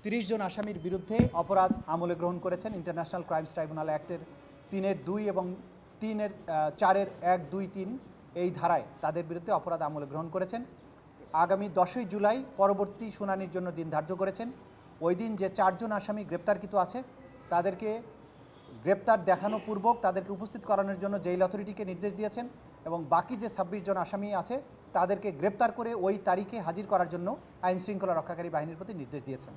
30 জন আসামির বিরুদ্ধে অপরাধ আমলে গ্রহণ করেছেন ইন্টারন্যাশনাল ক্রাইমস ট্রাইব্যুনাল অ্যাক্টের 3-2 এবং 4-1-2-3 এই ধারায় তাদের বিরুদ্ধে অপরাধ আমলে গ্রহণ করেছেন। আগামী 10ই জুলাই পরবর্তী শুনানির জন্য দিন ধার্য করেছেন। ওই দিন যে 4 জন আসামি গ্রেপ্তারকৃত আছে তাদেরকে গ্রেপ্তার দেখানো পূর্বক তাদেরকে উপস্থিত করানোর জন্য জেল অথরিটিকে নির্দেশ দিয়েছেন এবং বাকি যে 26 জন আসামি আছে তাদেরকে গ্রেপ্তার করে ওই তারিখে হাজির করার জন্য আইন শৃঙ্খলা রক্ষাকারী বাহিনীর প্রতি নির্দেশ দিয়েছেন।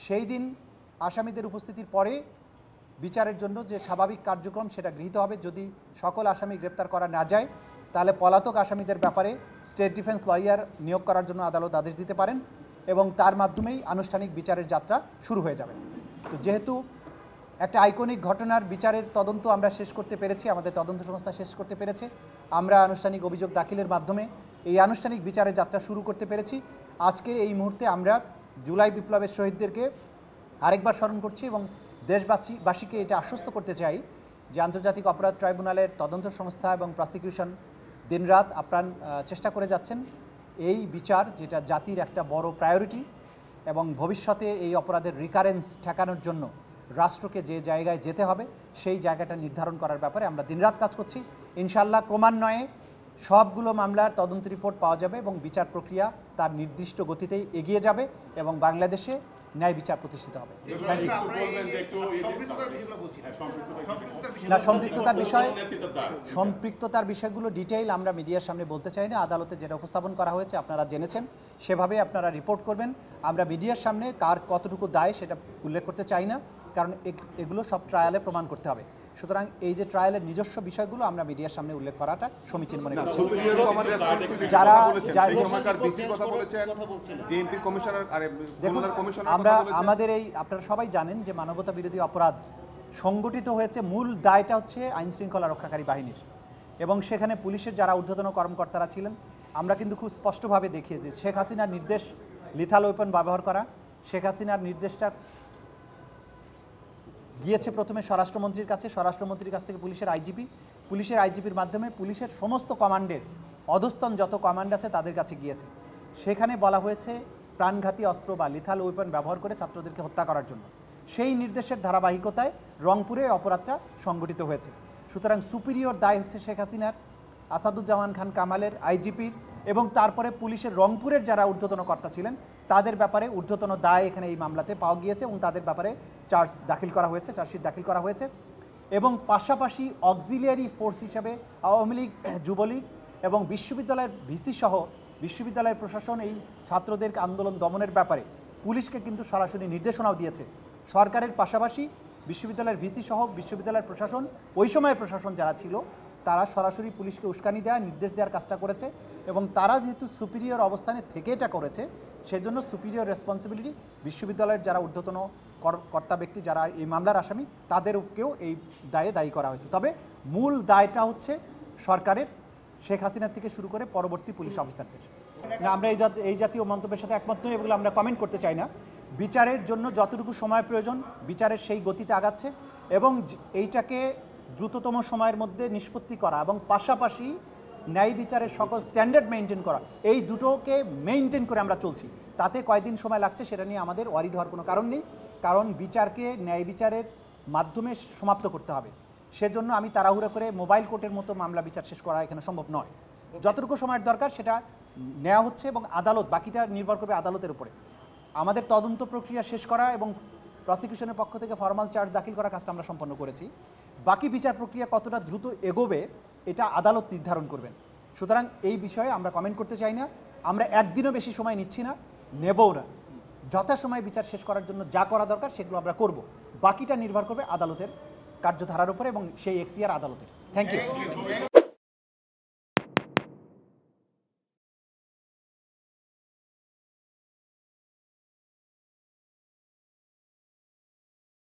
সেই দিন আসামিদের উপস্থিতির পরে বিচারের জন্য যে স্বাভাবিক কার্যক্রম সেটা গৃহীত হবে। যদি সকল আসামি গ্রেপ্তার করা না যায় তাহলে পলাতক আসামিদের ব্যাপারে স্টেট ডিফেন্স লয়ার নিয়োগ করার জন্য আদালত আদেশ দিতে পারেন এবং তার মাধ্যমেই আনুষ্ঠানিক বিচারের যাত্রা শুরু হয়ে যাবে। তো যেহেতু একটা আইকনিক ঘটনার বিচারের তদন্ত আমরা শেষ করতে পেরেছি, আমাদের তদন্ত সংস্থা শেষ করতে পেরেছে, আমরা আনুষ্ঠানিক অভিযোগ দাখিলের মাধ্যমে এই আনুষ্ঠানিক বিচারের যাত্রা শুরু করতে পেরেছি। আজকের এই মুহূর্তে আমরা জুলাই বিপ্লবের শহীদদেরকে আরেকবার স্মরণ করছি এবং দেশবাসীকে এটা আশ্বস্ত করতে চাই যে আন্তর্জাতিক অপরাধ ট্রাইব্যুনালের তদন্ত সংস্থা এবং প্রসিকিউশন দিনরাত আপ্রাণ চেষ্টা করে যাচ্ছেন এই বিচার, যেটা জাতির একটা বড় প্রায়োরিটি, এবং ভবিষ্যতে এই অপরাধের রিকারেন্স ঠেকানোর জন্য রাষ্ট্রকে যে জায়গায় যেতে হবে সেই জায়গাটা নির্ধারণ করার ব্যাপারে আমরা দিনরাত কাজ করছি। ইনশাআল্লাহ ক্রমান্বয়ে সবগুলো মামলার তদন্ত রিপোর্ট পাওয়া যাবে এবং বিচার প্রক্রিয়া তার নির্দিষ্ট গতিতেই এগিয়ে যাবে এবং বাংলাদেশে ন্যায় বিচার প্রতিষ্ঠিত হবে। না, সম্পৃক্ততার বিষয়গুলো ডিটেইল আমরা মিডিয়ার সামনে বলতে চাই না। আদালতে যেটা উপস্থাপন করা হয়েছে আপনারা জেনেছেন, সেভাবে আপনারা রিপোর্ট করবেন। আমরা মিডিয়ার সামনে কার কতটুকু দায় সেটা উল্লেখ করতে চাই না, কারণ এগুলো সব ট্রায়ালে প্রমাণ করতে হবে। সুতরাং এই যে ট্রায়ালের নিজস্ব বিষয়গুলো আমরা মিডিয়ার সামনে উল্লেখ করাটা সমীচীন মনে করছি। যারা আমরা আমাদের এই আপনারা সবাই জানেন যে মানবতা বিরোধী অপরাধ সংগঠিত হয়েছে, মূল দায়টা হচ্ছে আইন শৃঙ্খলা রক্ষাকারী বাহিনীর, এবং সেখানে পুলিশের যারা ঊর্ধ্বতন কর্মকর্তারা ছিলেন আমরা কিন্তু খুব স্পষ্টভাবে দেখিয়েছি শেখ হাসিনার নির্দেশ লিথাল ওয়েপন ব্যবহার করা। শেখ হাসিনার নির্দেশটা গিয়েছে প্রথমে স্বরাষ্ট্রমন্ত্রীর কাছে, স্বরাষ্ট্রমন্ত্রীর কাছ থেকে পুলিশের আইজিপির মাধ্যমে পুলিশের সমস্ত কমান্ডের অধস্তন যত কমান্ড আছে তাদের কাছে গিয়েছে। সেখানে বলা হয়েছে প্রাণঘাতী অস্ত্র বা লিথাল ওয়েপন ব্যবহার করে ছাত্রদেরকে হত্যা করার জন্য। সেই নির্দেশের ধারাবাহিকতায় রংপুরে অপরাধটা সংগঠিত হয়েছে। সুতরাং সুপিরিয়র দায় হচ্ছে শেখ হাসিনার, আসাদুজ্জামান খান কামালের, আইজিপির, এবং তারপরে পুলিশের রংপুরের যারা ঊর্ধ্বতন কর্তা ছিলেন তাদের ব্যাপারে ঊর্ধ্বতন দায় এখানে এই মামলাতে পাওয়া গিয়েছে এবং তাদের ব্যাপারে চার্জশিট দাখিল করা হয়েছে। এবং পাশাপাশি অক্সিলিয়ারি ফোর্স হিসাবে আওয়ামী লীগ, যুবলীগ এবং বিশ্ববিদ্যালয়ের ভিসি সহ বিশ্ববিদ্যালয়ের প্রশাসন এই ছাত্রদের আন্দোলন দমনের ব্যাপারে পুলিশকে কিন্তু সরাসরি নির্দেশনাও দিয়েছে। সরকারের পাশাপাশি বিশ্ববিদ্যালয়ের ভিসি সহ বিশ্ববিদ্যালয়ের প্রশাসন, ওই সময়ের প্রশাসন যারা ছিল তারা সরাসরি পুলিশকে উস্কানি দেওয়া, নির্দেশ দেওয়ার কাজটা করেছে এবং তারা যেহেতু সুপিরিয়র অবস্থানে থেকে এটা করেছে সেজন্য সুপিরিয়র রেসপন্সিবিলিটি বিশ্ববিদ্যালয়ের যারা ঊর্ধ্বতন কর্তা ব্যক্তি যারা এই মামলার আসামি তাদেরকেও এই দায়ী করা হয়েছে। তবে মূল দায়টা হচ্ছে সরকারের, শেখ হাসিনা থেকে শুরু করে পরবর্তী পুলিশ অফিসারদের। না, আমরা এই জাতীয় মন্তব্যের সাথে একমত নই, এগুলো আমরা কমেন্ট করতে চাই না। বিচারের জন্য যতটুকু সময় প্রয়োজন বিচারের সেই গতিতে আগাচ্ছে এবং এইটাকে দ্রুততম সময়ের মধ্যে নিষ্পত্তি করা এবং পাশাপাশি ন্যায় বিচারের সকল স্ট্যান্ডার্ড মেনটেন করা, এই দুটোকে মেনটেন করে আমরা চলছি। তাতে কয়দিন সময় লাগছে সেটা নিয়ে আমাদের ওয়ারিড হওয়ার কোনো কারণ নেই, কারণ বিচারকে ন্যায় বিচারের মাধ্যমে সমাপ্ত করতে হবে। সেজন্য আমি তাড়াহুড়ো করে মোবাইল কোর্টের মতো মামলা বিচার শেষ করা এখানে সম্ভব নয়। যতটুকু সময়ের দরকার সেটা নেওয়া হচ্ছে এবং আদালত বাকিটা নির্ভর করবে আদালতের উপরে। আমাদের তদন্ত প্রক্রিয়া শেষ করা এবং প্রসিকিউশনের পক্ষ থেকে ফরমাল চার্জ দাখিল করা কাজটা আমরা সম্পন্ন করেছি। বাকি বিচার প্রক্রিয়া কতটা দ্রুত এগোবে এটা আদালত নির্ধারণ করবেন। সুতরাং এই বিষয়ে আমরা কমেন্ট করতে চাই না। আমরা একদিনও বেশি সময় নিচ্ছি না, নেবও না। যথাসময়ে বিচার শেষ করার জন্য যা করা দরকার সেগুলো আমরা করব। বাকিটা নির্ভর করবে আদালতের কার্যধারার উপরে এবং সেই এখতিয়ার আদালতের। Thank you.